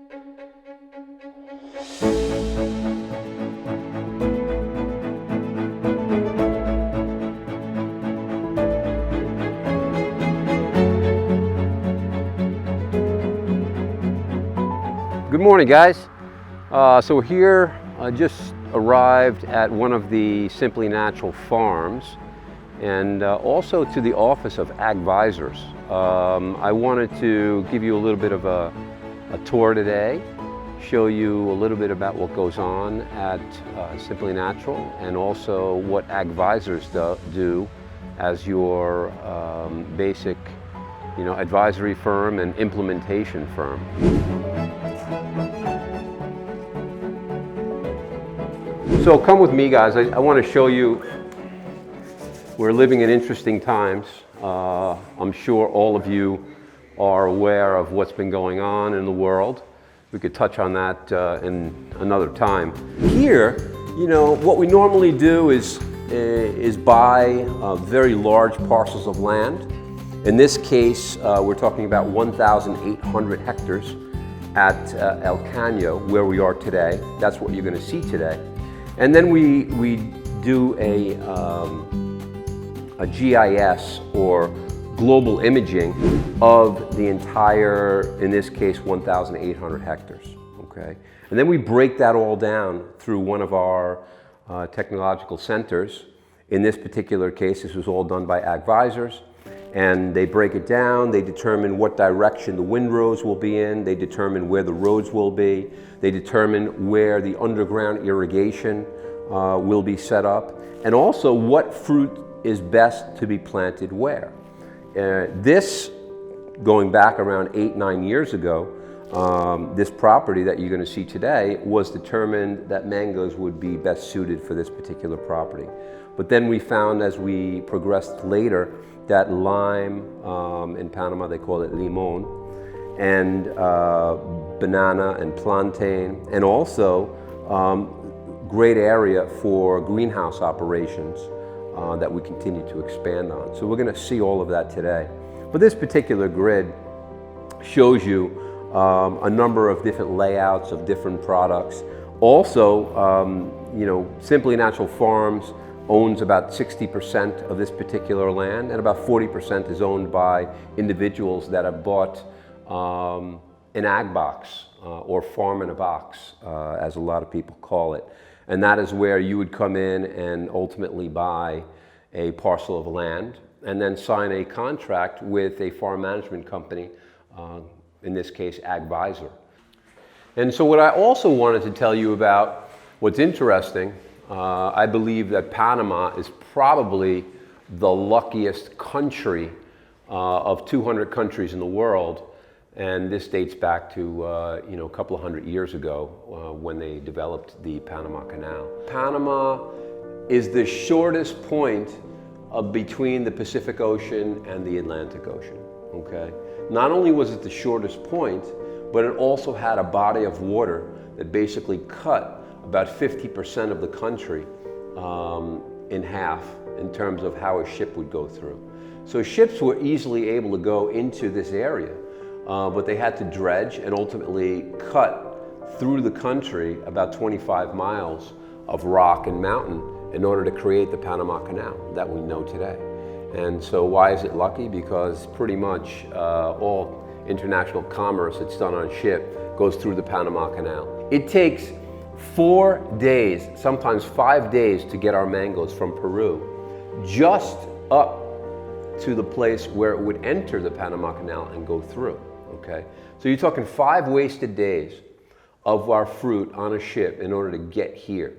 Good morning, guys. So we're here, just arrived at one of the Simply Natural farms and also to the office of AgVisors. I wanted to give you a little bit of a tour today, show you a little bit about what goes on at Simply Natural and also what AgVisors do as your basic advisory firm and implementation firm. So come with me, guys. I want to show you, we're living in interesting times. I'm sure all of you are aware of what's been going on in the world. We could touch on that in another time. Here, what we normally do is buy very large parcels of land. In this case, we're talking about 1,800 hectares at El Caño, where we are today. That's what you're going to see today. And then we do a GIS, or global imaging, of the entire, in this case, 1,800 hectares, okay? And then we break that all down through one of our technological centers. In this particular case, this was all done by AgVisors. And they break it down, they determine what direction the windrows will be in, they determine where the roads will be, they determine where the underground irrigation will be set up, and also what fruit is best to be planted where. This, going back around 8-9 years ago, this property that you're going to see today was determined that mangoes would be best suited for this particular property. But then we found, as we progressed later, that lime, in Panama they call it limon, and banana and plantain, and also great area for greenhouse operations that we continue to expand on. So we're going to see all of that today. But this particular grid shows you a number of different layouts of different products. Also, Simply Natural Farms owns about 60% of this particular land, and about 40% is owned by individuals that have bought an ag box, or farm in a box, as a lot of people call it. And that is where you would come in and ultimately buy a parcel of land and then sign a contract with a farm management company, in this case AgVisor. And so what I also wanted to tell you about, what's interesting, I believe that Panama is probably the luckiest country of 200 countries in the world, and this dates back to a couple of hundred years ago when they developed the Panama Canal. Panama is the shortest point between the Pacific Ocean and the Atlantic Ocean. Okay, not only was it the shortest point, but it also had a body of water that basically cut about 50% of the country in half in terms of how a ship would go through. So ships were easily able to go into this area, but they had to dredge and ultimately cut through the country about 25 miles of rock and mountain in order to create the Panama Canal that we know today. And so why is it lucky? Because pretty much all international commerce that's done on a ship goes through the Panama Canal. It takes 4 days, sometimes 5 days, to get our mangoes from Peru just up to the place where it would enter the Panama Canal and go through, okay? So you're talking 5 wasted days of our fruit on a ship in order to get here.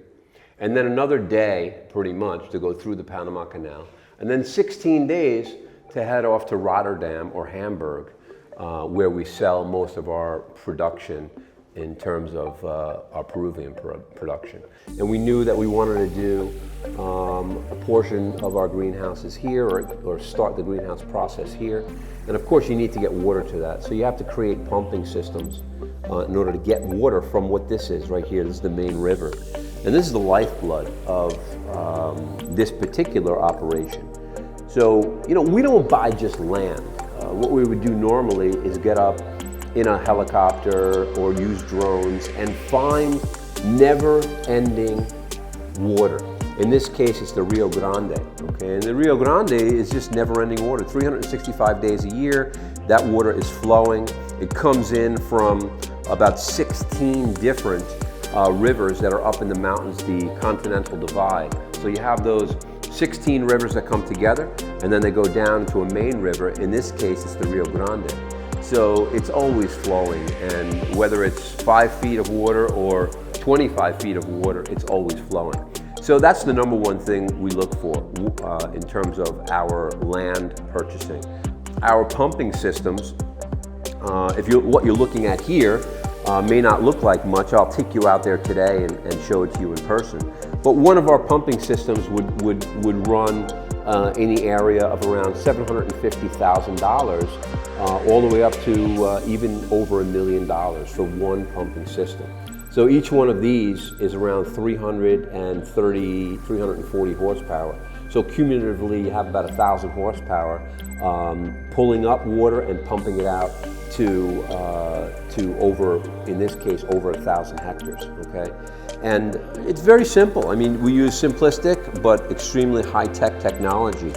And then another day, pretty much, to go through the Panama Canal. And then 16 days to head off to Rotterdam or Hamburg, where we sell most of our production in terms of our Peruvian production. And we knew that we wanted to do a portion of our greenhouses here, or start the greenhouse process here. And of course you need to get water to that. So you have to create pumping systems in order to get water from what this is right here. This is the main river. And this is the lifeblood of this particular operation. So, we don't buy just land. What we would do normally is get up in a helicopter or use drones and find never-ending water. In this case, it's the Rio Grande, okay? And the Rio Grande is just never-ending water. 365 days a year, that water is flowing. It comes in from about 16 different rivers that are up in the mountains, the Continental Divide. So you have those 16 rivers that come together, and then they go down to a main river. In this case, it's the Rio Grande. So it's always flowing, and whether it's 5 feet of water or 25 feet of water, it's always flowing. So that's the number one thing we look for in terms of our land purchasing. Our pumping systems, what you're looking at here may not look like much. I'll take you out there today and show it to you in person. But one of our pumping systems would run in the area of around $750,000 all the way up to even over $1 million for one pumping system. So each one of these is around 340 horsepower. So cumulatively, you have about 1,000 horsepower pulling up water and pumping it out to over, in this case, over 1,000 hectares, okay? And it's very simple. I mean, we use simplistic but extremely high-tech technology